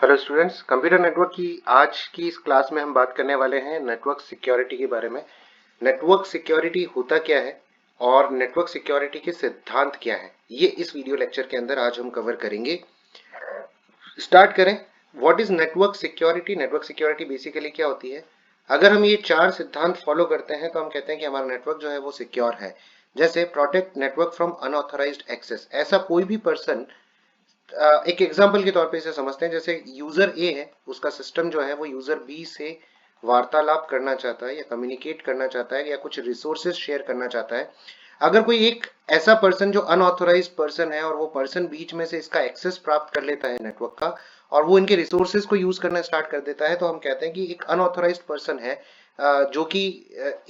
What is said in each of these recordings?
Hello students, computer network की आज की इस क्लास में हम बात करने वाले हैं नेटवर्क सिक्योरिटी के बारे में। नेटवर्क सिक्योरिटी होता क्या है और नेटवर्क सिक्योरिटी के सिद्धांत क्या है, ये इस वीडियो लेक्चर के अंदर आज हम कवर करेंगे। स्टार्ट करें। What is network security? Network security basically क्या होती है? अगर हम ये चार सिद्धांत फॉलो करते हैं तो हम कहते हैं कि हमारा नेटवर्क जो है वो सिक्योर है। जैसे protect network from unauthorized access. ऐसा कोई भी पर्सन, एक एग्जांपल के तौर पे इसे समझते हैं। जैसे यूजर ए है, उसका सिस्टम जो है वो यूजर बी से वार्तालाप करना चाहता है या कम्युनिकेट करना चाहता है या कुछ रिसोर्सेज शेयर करना चाहता है। अगर कोई एक ऐसा पर्सन जो अनऑथोराइज्ड पर्सन है और वो पर्सन बीच में से इसका एक्सेस प्राप्त कर लेता है नेटवर्क का और वो इनके रिसोर्सेज को यूज करना स्टार्ट कर देता है, तो हम कहते हैं कि एक अनऑथोराइज्ड पर्सन है, जो कि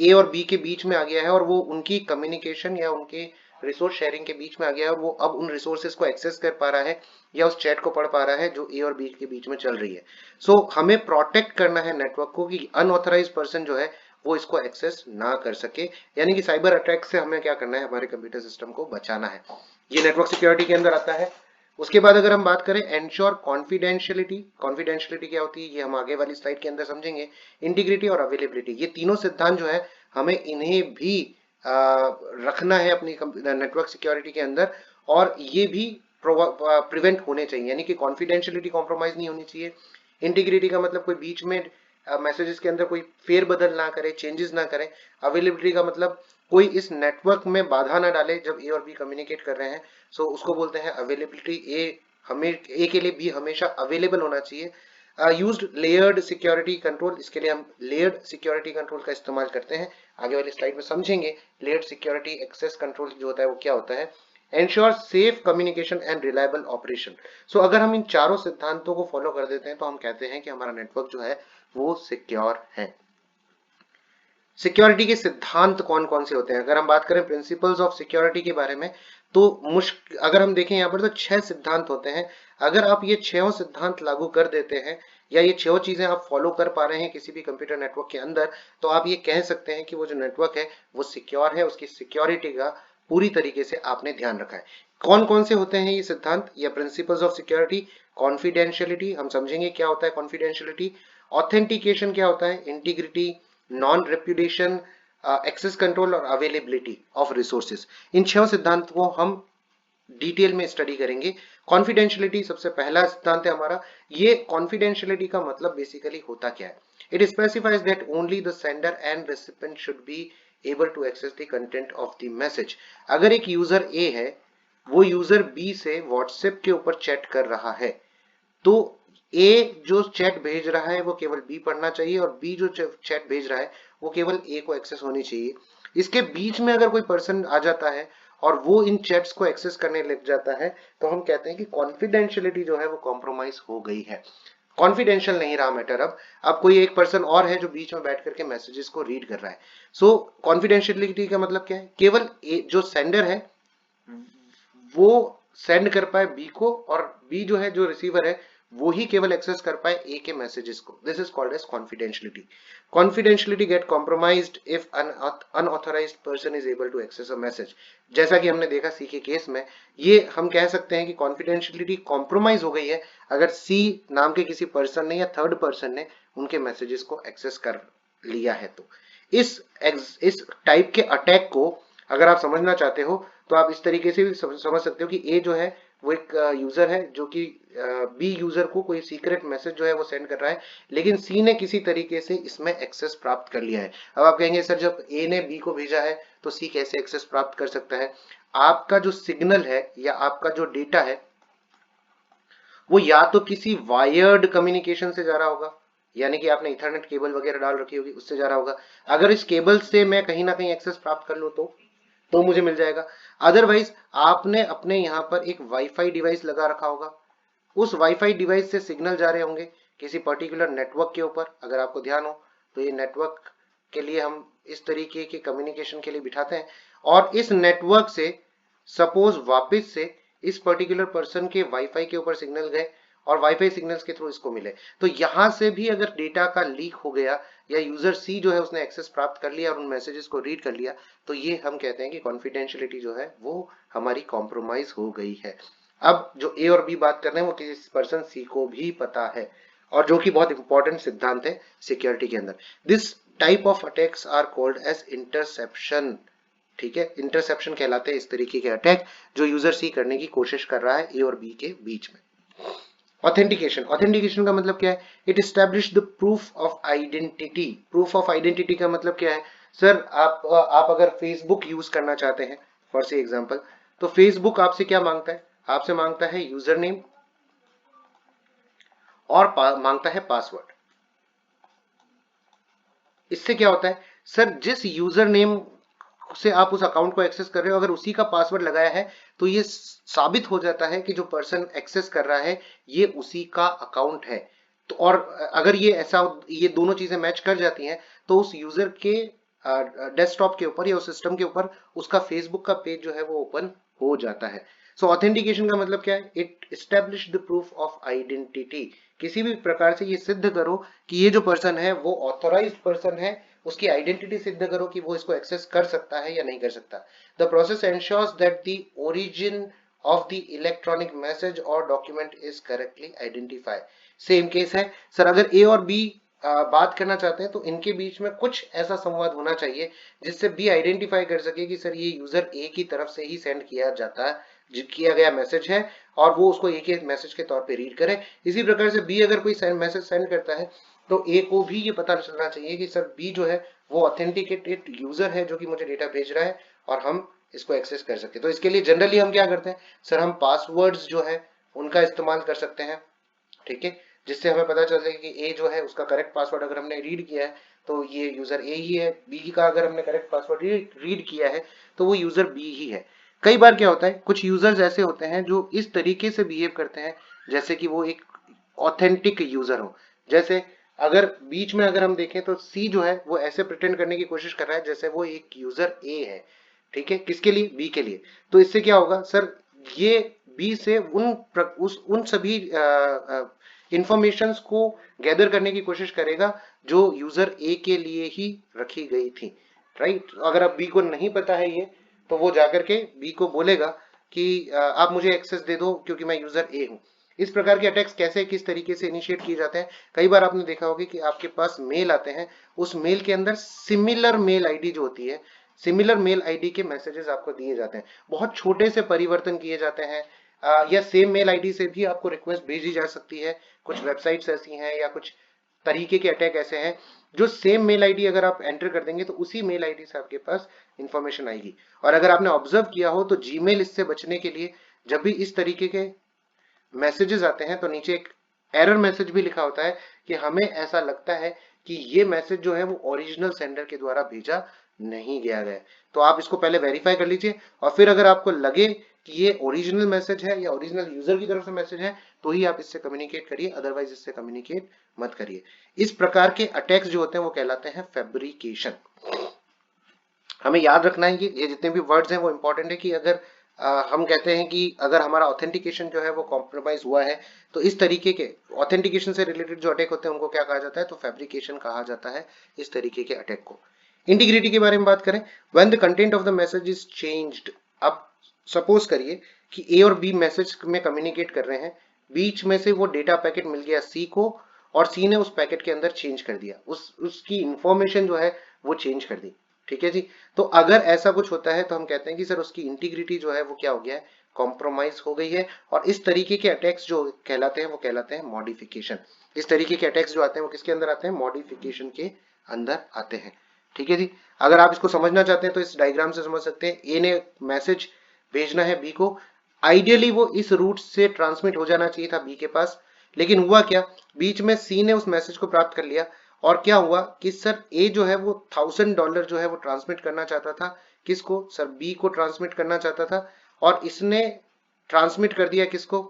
ए और बी के बीच में आ गया है और वो उनकी कम्युनिकेशन या उनके रिसोर्स शेयरिंग के बीच में आ गया है और वो अब उन रिसोर्सेज को एक्सेस कर पा रहा है या उस चैट को पढ़ पा रहा है जो ए और बी के बीच में चल रही है। सो हमें प्रोटेक्ट करना है नेटवर्क को कि अनऑथराइज्ड पर्सन जो है वो इसको एक्सेस ना कर सके, यानी कि साइबर अटैक से हमें क्या करना है, हमारे कंप्यूटर सिस्टम को बचाना है। ये नेटवर्क सिक्योरिटी के अंदर आता है। उसके बाद अगर हम बात करें एंश्योर कॉन्फिडेंशियलिटी। कॉन्फिडेंशियलिटी क्या होती है ये हम आगे वाली स्लाइड के अंदर समझेंगे। इंटीग्रिटी और अवेलेबिलिटी, ये तीनों सिद्धांत जो है हमें इन्हें भी रखना है अपनी नेटवर्क सिक्योरिटी के अंदर, और ये भी प्रिवेंट होने चाहिए, यानी कि कॉन्फिडेंशियलिटी कॉम्प्रोमाइज नहीं होनी चाहिए। इंटीग्रिटी का मतलब कोई बीच में मैसेजेस के अंदर कोई फेरबदल ना करे, चेंजेस ना करे। अवेलेबिलिटी का मतलब कोई इस नेटवर्क में बाधा ना डाले जब ए और बी कम्युनिकेट कर रहे हैं, सो उसको बोलते हैं अवेलेबिलिटी। ए के लिए बी हमेशा अवेलेबल होना चाहिए। यूज्ड लेयर्ड सिक्योरिटी कंट्रोल, इसके लिए हम लेयर्ड सिक्योरिटी कंट्रोल का इस्तेमाल करते हैं। आगे वाली स्लाइड में समझेंगे लेयर्ड सिक्योरिटी एक्सेस कंट्रोल जो होता है वो क्या होता है। Ensure safe communication and reliable operation. So अगर हम इन चारों सिद्धांतों को फॉलो कर देते हैं तो हम कहते हैं कि हमारा नेटवर्क जो है वो सिक्योर है। सिक्योरिटी के सिद्धांत कौन कौन से होते हैं? अगर हम बात करें प्रिंसिपल्स ऑफ सिक्योरिटी के बारे में, तो अगर हम देखें यहाँ पर तो 6 सिद्धांत होते हैं। अगर आप ये 6 सिद्धांत लागू कर देते हैं या ये 6 चीजें आप फॉलो कर पा रहे हैं किसी भी कंप्यूटर नेटवर्क के अंदर, तो आप ये कह सकते हैं कि वो जो नेटवर्क है वो सिक्योर है, उसकी सिक्योरिटी का पूरी तरीके से आपने ध्यान रखा है। कौन कौन से होते हैं ये सिद्धांत या प्रिंसिपल्स ऑफ सिक्योरिटी? कॉन्फिडेंशियलिटी, हम समझेंगे क्या होता है कॉन्फिडेंशियलिटी। ऑथेंटिकेशन क्या होता है? Integrity, non reputation, access control और अवेलेबिलिटी ऑफ रिसोर्सेज। इन 6 सिद्धांत को हम डिटेल में स्टडी करेंगे। कॉन्फिडेंशियलिटी सबसे पहला सिद्धांत है हमारा। ये कॉन्फिडेंशियलिटी का मतलब बेसिकली होता क्या है? It specifies that only the sender and recipient should be able to access the content of the message. अगर एक यूजर ए है, वो यूजर बी से व्हाट्सएप के ऊपर चैट कर रहा है, तो ए जो चैट भेज रहा है वो केवल बी पढ़ना चाहिए और बी जो चैट भेज रहा है वो केवल ए को एक्सेस होनी चाहिए। इसके बीच में अगर कोई पर्सन आ जाता है और वो इन चैट्स को एक्सेस करने लग जाता है, तो हम कहते हैं कि कॉन्फिडेंशियलिटी जो है वो कॉम्प्रोमाइज हो गई है। कॉन्फिडेंशियल नहीं रहा मैटर। अब कोई एक पर्सन और है जो बीच में बैठ करके मैसेजेस को रीड कर रहा है। सो कॉन्फिडेंशियलिटी का मतलब क्या है? केवल जो सेंडर है वो सेंड कर पाए बी को, और बी जो है, जो रिसीवर है, वो ही केवल एक्सेस कर पाए ए के मैसेजेस को। This is called as confidentiality. Confidentiality get compromised if an unauthorized person is able to access a message. जैसा कि हमने देखा सी के केस में, ये हम कह सकते हैं कि कॉन्फिडेंशियलिटी कॉम्प्रोमाइज हो गई है अगर सी नाम के किसी पर्सन ने या थर्ड पर्सन ने उनके मैसेजेस को एक्सेस कर लिया है। तो इस टाइप के अटैक को अगर आप समझना चाहते हो तो आप इस तरीके से भी समझ सकते हो कि ए जो है वो एक यूजर है जो कि बी यूजर को कोई सीक्रेट मैसेज जो है वो सेंड कर रहा है, लेकिन सी ने किसी तरीके से इसमें एक्सेस प्राप्त कर लिया है। अब आप कहेंगे सर जब ए ने बी को भेजा है तो सी कैसे एक्सेस प्राप्त कर सकता है? आपका जो सिग्नल है या आपका जो डेटा है वो या तो किसी वायर्ड कम्युनिकेशन से जा रहा होगा, यानी कि आपने इथरनेट केबल वगैरह डाल रखी होगी, उससे जा रहा होगा। अगर इस केबल से मैं कहीं ना कहीं एक्सेस प्राप्त कर लूं तो मुझे मिल जाएगा। अदरवाइज आपने अपने यहाँ पर एक वाईफाई डिवाइस लगा रखा होगा, उस वाईफाई डिवाइस से सिग्नल जा रहे होंगे किसी पर्टिकुलर नेटवर्क के ऊपर। अगर आपको ध्यान हो तो ये नेटवर्क के लिए हम इस तरीके के कम्युनिकेशन के लिए बिठाते हैं, और इस नेटवर्क से सपोज वापस से इस पर्टिकुलर पर्सन के वाईफाई के ऊपर सिग्नल गए और वाईफाई सिग्नल्स के थ्रू इसको मिले, तो यहां से भी अगर डेटा का लीक हो गया या यूजर सी जो है उसने एक्सेस प्राप्त कर लिया और उन मैसेजेस को रीड कर लिया, तो ये हम कहते हैं कि कॉन्फिडेंशियलिटी जो है वो हमारी कॉम्प्रोमाइज हो गई है। अब जो ए और बी बात कर रहे हैं वो किसी पर्सन सी को भी पता है, और जो कि बहुत इंपॉर्टेंट सिद्धांत है सिक्योरिटी के अंदर। This type of attacks are called as interception. ठीक है, इंटरसेप्शन कहलाते हैं इस तरीके के अटैक जो यूजर सी करने की कोशिश कर रहा है ए और बी के बीच में। ऑथेंटिकेशन, ऑथेंटिकेशन का मतलब क्या है? It establish the proof of identity. Proof of identity का मतलब क्या है? सर आप अगर फेसबुक यूज करना चाहते हैं फॉर से एग्जांपल, तो फेसबुक आपसे क्या मांगता है? आपसे मांगता है यूजर नेम और मांगता है पासवर्ड। इससे क्या होता है सर, जिस यूजर नेम से आप उस अकाउंट को एक्सेस कर रहे हो, अगर उसी का पासवर्ड लगाया है तो ये साबित हो जाता है कि जो पर्सन एक्सेस कर रहा है ये उसी का अकाउंट है। तो और अगर ये ऐसा, ये दोनों चीजें मैच कर जाती हैं तो उस यूजर के डेस्कटॉप के ऊपर या उस सिस्टम के ऊपर उसका फेसबुक का पेज जो है वो ओपन हो जाता है। सो ऑथेंटिकेशन का मतलब क्या है? It establish the proof of identity. किसी भी प्रकार से ये सिद्ध करो कि ये जो पर्सन है वो ऑथोराइज्ड पर्सन है, उसकी आइडेंटिटी सिद्ध करो कि वो इसको एक्सेस कर सकता है या नहीं कर सकता। The process ensures that the origin of the electronic message और document is correctly identified. Same case है सर, अगर ए और बी बात करना चाहते हैं तो इनके बीच में कुछ ऐसा संवाद होना चाहिए जिससे बी आइडेंटिफाई कर सके कि सर ये यूजर ए की तरफ से ही सेंड किया जाता है, किया गया मैसेज है, और वो उसको ए के मैसेज के तौर पे रीड करे। इसी प्रकार से बी अगर कोई मैसेज सेंड करता है तो ए को भी ये पता चलना चाहिए कि सर बी जो है वो ऑथेंटिकेटेड यूजर है जो कि मुझे डेटा भेज रहा है और हम इसको एक्सेस कर सकते हैं। तो इसके लिए जनरली हम क्या करते हैं सर, हम पासवर्ड्स जो है उनका इस्तेमाल कर सकते हैं। ठीक है, जिससे हमें पता चल सके कि ए जो है उसका करेक्ट पासवर्ड अगर हमने रीड किया है तो ये यूजर ए ही है, बी का अगर हमने करेक्ट पासवर्ड रीड किया है तो वो यूजर बी ही है। कई बार क्या होता है, कुछ यूजर्स ऐसे होते हैं जो इस तरीके से बिहेव करते हैं जैसे कि वो एक ऑथेंटिक यूजर हो। जैसे अगर बीच में अगर हम देखें तो सी जो है वो ऐसे प्रिटेंड करने की कोशिश कर रहा है जैसे वो एक यूजर ए है। ठीक है, किसके लिए? बी के लिए। तो इससे क्या होगा सर, ये बी से उन सभी इंफॉर्मेशंस को गैदर करने की कोशिश करेगा जो यूजर ए के लिए ही रखी गई थी। राइट, अगर अब बी को नहीं पता है ये, तो वो जाकर के बी को बोलेगा कि आप मुझे एक्सेस दे दो क्योंकि मैं यूजर ए हूं। इस प्रकार के अटैक्स कैसे, किस तरीके से इनिशिएट किए जाते हैं? कई बार आपने देखा होगा कि आपके पास मेल आते हैं, उस मेल के अंदर सिमिलर मेल आईडी जो होती है, सिमिलर मेल आईडी के मैसेजेस आपको दिए जाते हैं। बहुत छोटे से परिवर्तन किए जाते हैं, या सेम मेल आईडी से भी आपको रिक्वेस्ट भेजी जा सकती है। कुछ वेबसाइट्स ऐसी हैं या कुछ तरीके के अटैक ऐसे हैं जो सेम मेल आईडी अगर आप एंटर कर देंगे तो उसी मेल आईडी से आपके पास इंफॉर्मेशन आएगी। और अगर आपने ऑब्जर्व किया हो तो जीमेल इससे बचने के लिए जब भी इस तरीके के मैसेजेस आते हैं तो नीचे एक एरर मैसेज भी लिखा होता है कि हमें ऐसा लगता है कि ये मैसेज जो है वो ओरिजिनल सेंडर के द्वारा भेजा नहीं गया है। तो आप इसको पहले वेरीफाई कर लीजिए और फिर अगर आपको लगे कि ये ओरिजिनल मैसेज है या ओरिजिनल यूजर की तरफ से मैसेज है तो ही आप इससे कम्युनिकेट करिए, अदरवाइज इससे कम्युनिकेट मत करिए। इस प्रकार के अटैक्स जो होते हैं वो कहलाते हैं फैब्रिकेशन। हमें याद रखना है कि ये जितने भी वर्ड्स हैं वो इंपॉर्टेंट है कि अगर हम कहते हैं कि अगर हमारा ऑथेंटिकेशन जो है वो कॉम्प्रोमाइज हुआ है तो इस तरीके के ऑथेंटिकेशन से रिलेटेड जो अटैक होते हैं उनको क्या कहा जाता है? तो फैब्रिकेशन कहा जाता है इस तरीके के अटैक को। इंटीग्रिटी के बारे में बात करें, when the content of the message is changed. अब सपोज करिए कि ए और बी मैसेज में कम्युनिकेट कर रहे हैं, बीच में से वो डेटा पैकेट मिल गया सी को और सी ने उस पैकेट के अंदर चेंज कर दिया, उसकी इंफॉर्मेशन जो है वो चेंज कर दी। ठीक है जी, तो अगर ऐसा कुछ होता है तो हम कहते हैं कि सर उसकी इंटीग्रिटी जो है वो क्या हो गया है? कॉम्प्रोमाइज हो गई है। और इस तरीके के अटैक्स जो कहलाते हैं वो कहलाते हैं मॉडिफिकेशन। इस तरीके के अटैक्स जो आते हैं वो किसके अंदर आते हैं? मॉडिफिकेशन के अंदर आते हैं। ठीक है जी, अगर आप इसको समझना चाहते हैं तो इस डायग्राम से समझ सकते हैं। ए ने मैसेज भेजना है बी को, आइडियली वो इस रूट से ट्रांसमिट हो जाना चाहिए था बी के पास, लेकिन हुआ क्या, बीच में सी ने उस मैसेज को प्राप्त कर लिया और क्या हुआ कि सर ए जो है वो $1000 जो है वो ट्रांसमिट करना चाहता था, किसको? सर बी को ट्रांसमिट करना चाहता था, और इसने ट्रांसमिट कर दिया किसको?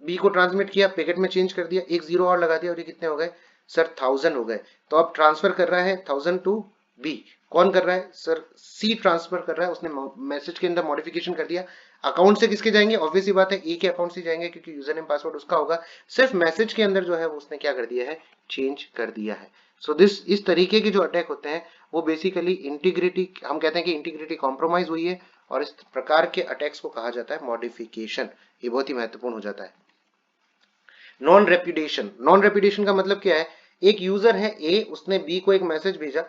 बी को ट्रांसमिट किया, पैकेट में चेंज कर दिया, एक जीरो और लगा दिया और ये कितने हो गए सर? 1000 हो गए। तो अब ट्रांसफर कर रहा है 1000 टू बी। कौन कर रहा है सर? सी ट्रांसफर कर रहा है, उसने मैसेज के अंदर मॉडिफिकेशन कर दिया। अकाउंट से किसके जाएंगे? ऑब्वियस ही बात है ए के अकाउंट से जाएंगे क्योंकि यूजर नेम पासवर्ड उसका होगा। सिर्फ मैसेज के अंदर जो है उसने क्या कर दिया है? चेंज कर दिया है। सो इस तरीके के जो अटैक होते हैं वो बेसिकली इंटीग्रिटी, हम कहते हैं कि इंटीग्रिटी कॉम्प्रोमाइज हुई है और इस प्रकार के अटैक्स को कहा जाता है मॉडिफिकेशन। ये बहुत ही महत्वपूर्ण हो जाता है। नॉन रेप्यूटेशन, नॉन रेप्यूटेशन का मतलब क्या है, एक यूजर है ए, उसने बी को एक मैसेज भेजा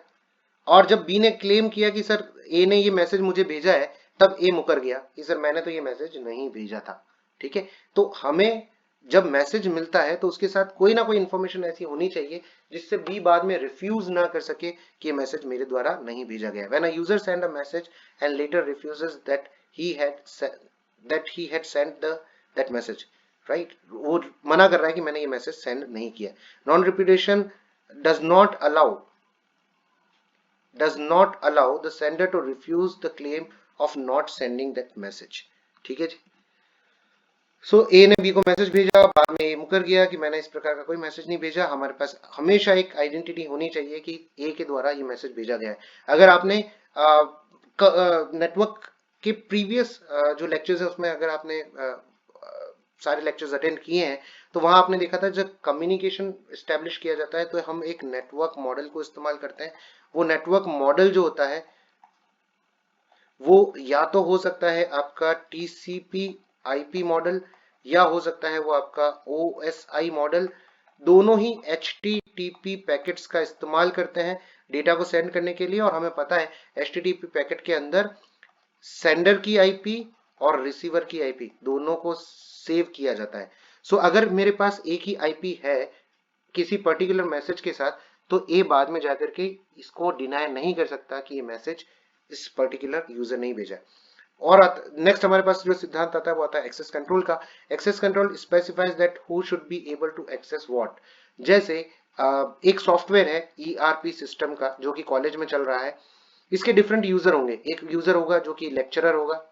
और जब बी ने क्लेम किया कि सर ए ने ये मैसेज मुझे भेजा है, तब ए मुकर गया कि सर मैंने तो ये मैसेज नहीं भेजा था। ठीक है, तो हमें जब मैसेज मिलता है तो उसके साथ कोई ना कोई इंफॉर्मेशन ऐसी होनी चाहिए जिससे बी बाद में रिफ्यूज ना कर सके कि ये मैसेज मेरे द्वारा नहीं भेजा गया। When a user send a message and later refuses that he had sent the that message, right, वो मना कर रहा है कि मैंने ये मैसेज सेंड नहीं किया। Non repetition does not allow the sender to refuse the claim of not sending that message। ठीक है जी। सो ए ने बी को मैसेज भेजा, बाद में ए मुकर गया कि मैंने इस प्रकार का कोई मैसेज नहीं भेजा। हमारे पास हमेशा एक आइडेंटिटी होनी चाहिए कि ए के द्वारा ये मैसेज भेजा गया है। अगर आपने नेटवर्क के प्रीवियस जो लेक्चर्स है उसमें अगर आपने सारे लेक्चर्स अटेंड किए हैं तो वहां आपने देखा था जब कम्युनिकेशन एस्टेब्लिश किया जाता है तो हम एक नेटवर्क मॉडल को इस्तेमाल करते हैं। वो नेटवर्क मॉडल जो होता है वो या तो हो सकता है आपका टीसीपी आईपी मॉडल या हो सकता है वो आपका ओएसआई मॉडल। दोनों ही एचटीटीपी पैकेट्स का इस्तेमाल करते हैं डेटा को सेंड करने के लिए, और हमें पता है एचटीटीपी पैकेट के अंदर सेंडर की आईपी और रिसीवर की आईपी दोनों को सेव किया जाता है। सो अगर मेरे पास एक ही आईपी है किसी पर्टिकुलर मैसेज के साथ तो ए बाद में जाकर के इसको डिनाई नहीं कर सकता कि ये मैसेज इस पर्टिकुलर यूजर ने भेजा। और नेक्स्ट हमारे पास जो सिद्धांत आता है वो आता है एक्सेस कंट्रोल का। Access control specifies that who should be able to access what. जैसे एक सॉफ्टवेयर है ईआरपी सिस्टम का जो कि कॉलेज में चल रहा है, इसके डिफरेंट यूजर होंगे। एक यूजर होगा जो कि लेक्चरर होगा,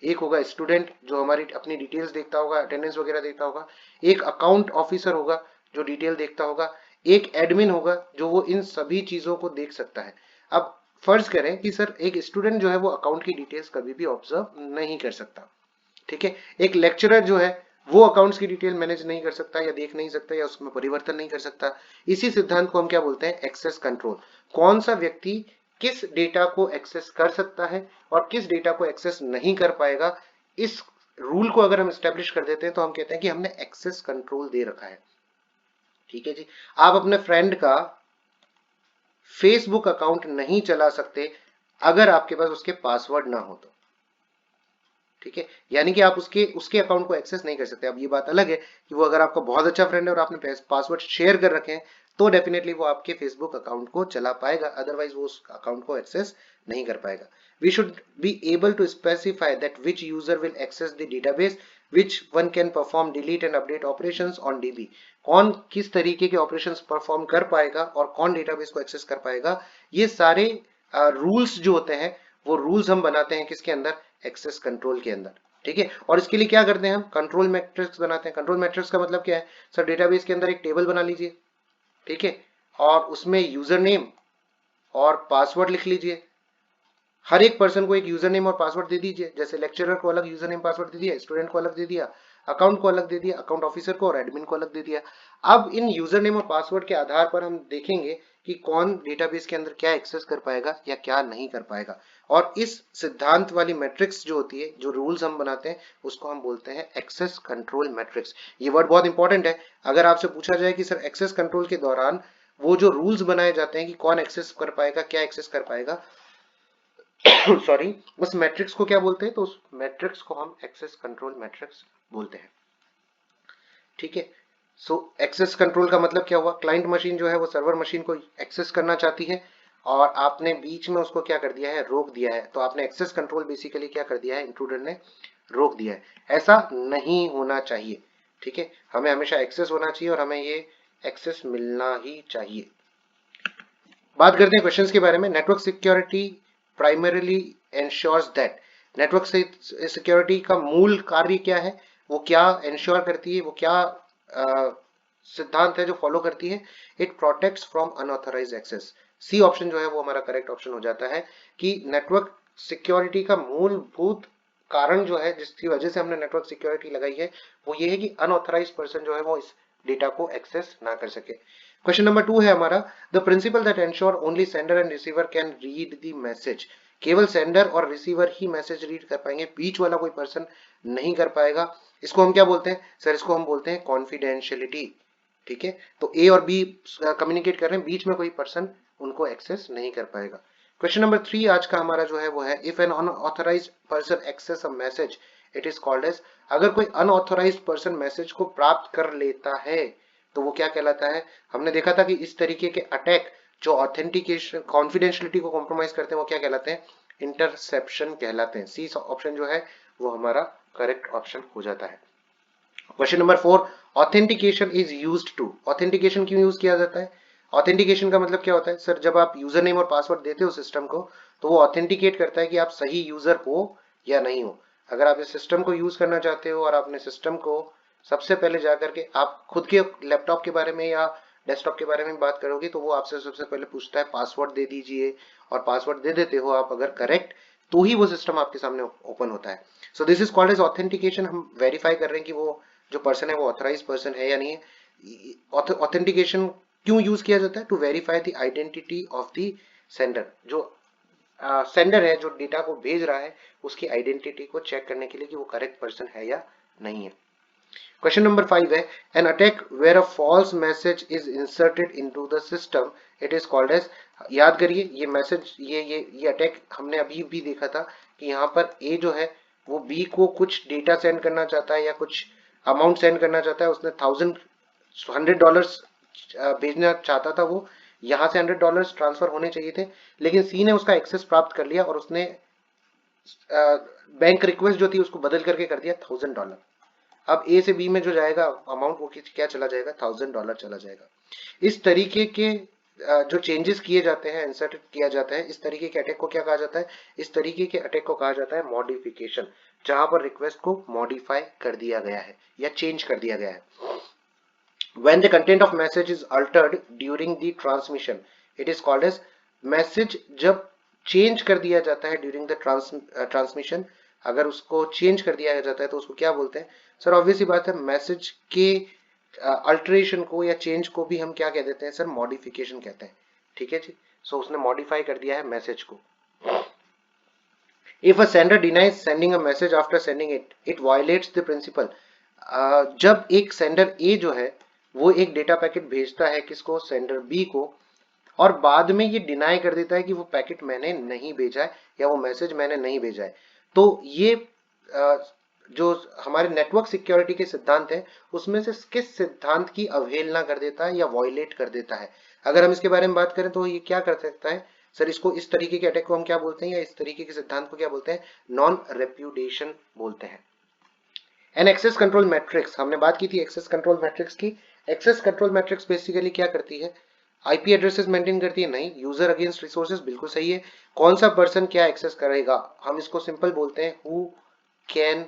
एक होगा स्टूडेंट जो हमारी अपनी डिटेल्स देखता होगा, अटेंडेंस वगैरह देखता होगा, एक अकाउंट ऑफिसर होगा जो डिटेल देखता होगा, एक एडमिन होगा जो वो इन सभी चीजों को देख सकता है। अब फर्ज करें कि सर एक स्टूडेंट जो है वो अकाउंट की डिटेल्स कभी भी ऑब्जर्व नहीं कर सकता, ठीक है। एक लेक्चरर जो है वो अकाउंट्स की डिटेल मैनेज नहीं कर सकता या देख नहीं सकता या उसमें परिवर्तन नहीं कर सकता। इसी सिद्धांत को हम क्या बोलते हैं, एक्सेस कंट्रोल। कौन सा व्यक्ति किस डेटा को एक्सेस कर सकता है और किस डेटा को एक्सेस नहीं कर पाएगा, इस रूल को अगर हम स्टैब्लिश कर देते हैं तो हम कहते हैं कि हमने एक्सेस कंट्रोल दे रखा है। ठीक है जी। आप अपने फ्रेंड का फेसबुक अकाउंट नहीं चला सकते अगर आपके पास उसके पासवर्ड ना हो तो, ठीक है, यानी कि आप उसके अकाउंट को एक्सेस नहीं कर सकते। अब ये बात अलग है कि वो अगर आपका बहुत अच्छा फ्रेंड है और आपने पासवर्ड शेयर कर रखे हैं तो डेफिनेटली वो आपके फेसबुक अकाउंट को चला पाएगा, अदरवाइज वो उस अकाउंट को एक्सेस नहीं कर पाएगा। We should be able to specify that which user will access the database, which one can perform delete and update operations on DB. कौन किस तरीके के ऑपरेशंस परफॉर्म कर पाएगा और कौन डेटाबेस को एक्सेस कर पाएगा, ये सारे रूल्स जो होते हैं वो रूल्स हम बनाते हैं किसके अंदर, एक्सेस कंट्रोल के अंदर। ठीक है, और इसके लिए क्या करते हैं हम, कंट्रोल मैट्रिक्स बनाते हैं। कंट्रोल मैट्रिक्स का मतलब क्या है, सर डेटाबेस के अंदर एक टेबल बना लीजिए, ठीक है, और उसमें यूजर नेम और पासवर्ड लिख लीजिए। हर एक पर्सन को एक यूजर नेम और पासवर्ड दे दीजिए, जैसे लेक्चरर को अलग यूजर नेम पासवर्ड दे दिया, स्टूडेंट को अलग दे दिया, अकाउंट को अलग दे दिया, अकाउंट ऑफिसर को और एडमिन को अलग दे दिया। अब इन यूजर नेम और पासवर्ड के आधार पर हम देखेंगे कि कौन डेटाबेस के अंदर क्या एक्सेस कर पाएगा या क्या नहीं कर पाएगा। और इस सिद्धांत वाली मैट्रिक्स जो होती है, जो रूल्स हम बनाते हैं, उसको हम बोलते हैं एक्सेस कंट्रोल मैट्रिक्स। ये वर्ड बहुत इंपॉर्टेंट है। अगर आपसे पूछा जाए कि सर एक्सेस कंट्रोल के दौरान वो जो रूल्स बनाए जाते हैं कि कौन एक्सेस कर पाएगा, क्या एक्सेस कर पाएगा सॉरी, उस मैट्रिक्स को क्या बोलते हैं, तो उस मैट्रिक्स को हम एक्सेस कंट्रोल मैट्रिक्स बोलते हैं। ठीक है, सो एक्सेस कंट्रोल का मतलब क्या हुआ, क्लाइंट मशीन जो है वो सर्वर मशीन को एक्सेस करना चाहती है और आपने बीच में उसको क्या कर दिया है, रोक दिया है। तो आपने एक्सेस कंट्रोल बेसिकली क्या कर दिया है, इंट्रूडर ने रोक दिया है। ऐसा नहीं होना चाहिए, ठीक है, हमें हमेशा एक्सेस होना चाहिए और हमें ये एक्सेस मिलना ही चाहिए। बात करते हैं क्वेश्चंस के बारे में। Network security primarily ensures that, network security का मूल कार्य क्या है, वो क्या एंश्योर करती है, वो क्या सिद्धांत है जो फॉलो करती है, it protects from unauthorized access. C option जो है वो हमारा करेक्ट ऑप्शन हो जाता है कि नेटवर्क सिक्योरिटी का मूलभूत कारण जो है जिसकी वजह से हमने नेटवर्क सिक्योरिटी लगाई है वो ये है कि अनऑथराइज्ड पर्सन जो है वो इस डेटा को एक्सेस ना कर सके। क्वेश्चन नंबर 2 है हमारा, the principal that ensure only sender and receiver can read the message. केवल सेंडर और रिसीवर ही मैसेज रीड कर पाएंगे, बीच वाला कोई पर्सन नहीं कर पाएगा। इसको हम क्या बोलते हैं सर? इसको हम बोलते हैं कॉन्फिडेंशियलिटी। ठीक है, तो ए और बी कम्युनिकेट कर रहे हैं, बीच में कोई पर्सन उनको एक्सेस नहीं कर पाएगा। क्वेश्चन नंबर 3 आज का हमारा जो है वो है, if an unauthorized person access a message it is called as. अगर कोई अनऑथराइज्ड पर्सन मैसेज को प्राप्त कर लेता है तो वो क्या कहलाता है? हमने देखा था कि इस तरीके के अटैक जो ऑथेंटिकेशन कॉन्फिडेंशियलिटी को कॉम्प्रोमाइज करते हैं वो क्या कहलाते हैं? इंटरसेप्शन कहलाते हैं। सी ऑप्शन जो है वो हमारा करेक्ट ऑप्शन हो जाता है। Question number 4, authentication is used to. Authentication क्यों यूज किया जाता है? ऑथेंटिकेशन का मतलब क्या होता है सर? जब आप यूजर नेम और पासवर्ड देते हो सिस्टम को तो वो ऑथेंटिकेट करता है कि आप सही यूजर हो या नहीं हो। अगर आप इस सिस्टम को यूज करना चाहते हो और आपने सिस्टम को सबसे पहले जाकर के आप खुद के लैपटॉप के बारे में या डेस्कटॉप के बारे में बात करोगे तो वो आपसे सबसे पहले पूछता है पासवर्ड दे दीजिए, और पासवर्ड दे देते हो आप अगर करेक्ट, तो ही वो सिस्टम आपके सामने ओपन होता है। So this is called as authentication. हम वेरीफाई कर रहे हैं कि वो जो पर्सन है वो ऑथराइज पर्सन है या नहीं है। ऑथेंटिकेशन क्यों यूज किया जाता है? To verify the identity of the sender. जो सेंडर है, जो डेटा को भेज रहा है, उसकी आइडेंटिटी को चेक करने के लिए कि वो करेक्ट पर्सन है या नहीं है। क्वेश्चन नंबर 5 है, an attack where a false message is inserted into the system it is called as. याद करिए ये मैसेज, ये अटैक हमने अभी भी देखा था कि यहाँ पर ए जो है वो बी को कुछ डेटा सेंड करना चाहता है या कुछ अमाउंट सेंड करना चाहता है। उसने $100 भेजना चाहता था, वो यहाँ से $100 ट्रांसफर होने चाहिए थे, लेकिन सी ने उसका एक्सेस प्राप्त कर लिया और उसने बैंक रिक्वेस्ट जो थी उसको बदल करके कर दिया $1000। अब ए से बी में जो जाएगा अमाउंट वो क्या चला जाएगा? $1000 चला जाएगा। इस तरीके के जो चेंजेस किए जाते हैं, इंसर्ट किया जाता है, इस तरीके के अटैक को क्या कहा जाता है? इस तरीके के अटैक को कहा जाता है मॉडिफिकेशन, जहां पर रिक्वेस्ट को मॉडिफाई कर दिया गया है या चेंज कर दिया गया है। When the content of message is altered during the transmission, it is called as message। जब चेंज कर दिया जाता है ड्यूरिंग द ट्रांसमिशन, अगर उसको चेंज कर दिया जाता है तो उसको क्या बोलते हैं सर? ऑब्वियस ही बात है, मैसेज के अल्टरेशन को या चेंज को भी हम क्या कह देते हैं सर? मॉडिफिकेशन कहते हैं। ठीक है जी, सो उसने मॉडिफाई कर दिया है मैसेज को। If a sender denies sending a message after sending it, it violates the principle। जब एक सेंडर ए जो है वो एक डेटा पैकेट भेजता है किसको? सेंडर बी को, और बाद में ये डिनाई कर देता है कि वो पैकेट मैंने नहीं भेजा है या वो मैसेज मैंने नहीं भेजा है, तो ये जो हमारे नेटवर्क सिक्योरिटी के सिद्धांत है उसमें से किस सिद्धांत की अवहेलना कर देता है या वॉयलेट कर देता है? अगर हम इसके बारे में बात करें तो ये क्या कर सकता है सर? इसको, इस तरीके के अटैक को हम क्या बोलते हैं या इस तरीके के सिद्धांत को क्या बोलते हैं? नॉन रेप्यूडिएशन बोलते हैं। एन एक्सेस कंट्रोल मैट्रिक्स, हमने बात की थी एक्सेस कंट्रोल मैट्रिक्स की। एक्सेस कंट्रोल मैट्रिक्स बेसिकली क्या करती है? आईपी एड्रेसेस मेंटेन करती है? नहीं। यूजर अगेंस्ट रिसोर्सेज, बिल्कुल सही है। कौन सा पर्सन क्या एक्सेस करेगा? हम इसको सिंपल बोलते हैं who can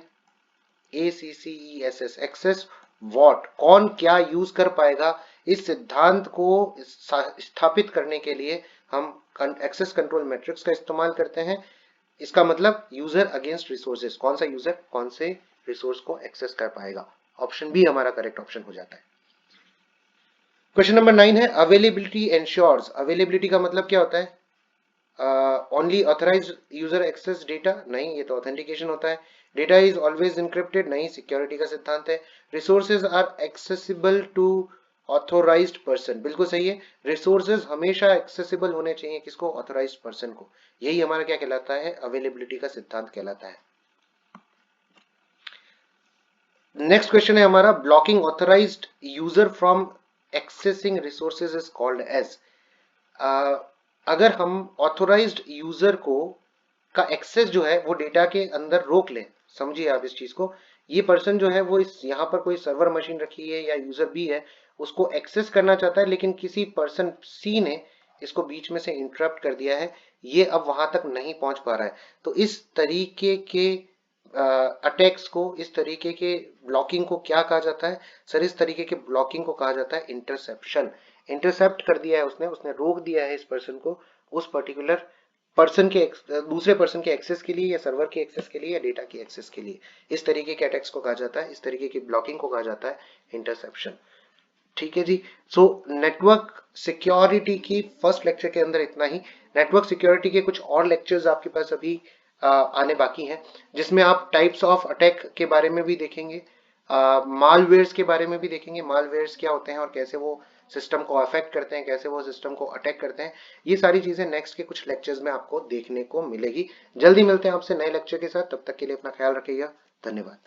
ACCESS, access what, कौन क्या यूज कर पाएगा। इस सिद्धांत को स्थापित करने के लिए हम एक्सेस कंट्रोल मैट्रिक्स का इस्तेमाल करते हैं। इसका मतलब यूजर अगेंस्ट रिसोर्सेज, कौन सा यूजर कौन से रिसोर्स को एक्सेस कर पाएगा। ऑप्शन बी हमारा करेक्ट ऑप्शन हो जाता है। क्वेश्चन नंबर 9 है, अवेलेबिलिटी एंश्योर्स। अवेलेबिलिटी का मतलब क्या होता है? Only authorized user access data? नहीं, ये तो ऑथेंटिकेशन होता है। Data is always encrypted? नहीं, सिक्योरिटी का सिद्धांत है। Resources are accessible to authorized person? बिल्कुल सही है, रिसोर्सेज हमेशा एक्सेसिबल होने चाहिए किसको? ऑथोराइज्ड पर्सन को। यही हमारा क्या कहलाता है? अवेलेबिलिटी का सिद्धांत कहलाता है। नेक्स्ट क्वेश्चन है हमारा, blocking authorized user from accessing resources is called as. अगर हम ऑथोराइज्ड यूजर को का एक्सेस जो है वो डेटा के अंदर रोक लें, समझिए आप इस चीज को, ये पर्सन जो है वो इस यहाँ पर कोई सर्वर मशीन रखी है या यूजर भी है, उसको एक्सेस करना चाहता है, लेकिन किसी पर्सन सी ने इसको बीच में से इंटरप्ट कर दिया है, ये अब वहां तक नहीं पहुंच पा रहा है। तो इस तरीके के अटैक्स को, इस तरीके के ब्लॉकिंग को क्या कहा जाता है सर? इस तरीके के ब्लॉकिंग को कहा जाता है इंटरसेप्शन। इंटरसेप्ट कर दिया है उसने रोक दिया है इस पर्सन को उस पर्टिकुलर पर्सन के दूसरे पर्सन के एक्सेस के लिए या सर्वर के एक्सेस के लिए या डेटा की एक्सेस के लिए। इस तरीके के अटैक्स को कहा जाता है, इस तरीके की ब्लॉकिंग को कहा जाता है इंटरसेप्शन। ठीक है जी। सो नेटवर्क सिक्योरिटी की फर्स्ट लेक्चर के अंदर इतना ही। नेटवर्क सिक्योरिटी के कुछ और लेक्चर्स आपके पास अभी आने बाकी हैं, जिसमें आप टाइप्स ऑफ अटैक के बारे में भी देखेंगे, मालवेयर्स के बारे में भी देखेंगे, मालवेयर्स क्या होते हैं और कैसे वो सिस्टम को अफेक्ट करते हैं, कैसे वो सिस्टम को अटैक करते हैं। ये सारी चीजें नेक्स्ट के कुछ लेक्चर्स में आपको देखने को मिलेगी। जल्दी मिलते हैं आपसे नए लेक्चर के साथ, तब तक के लिए अपना ख्याल रखिएगा। धन्यवाद।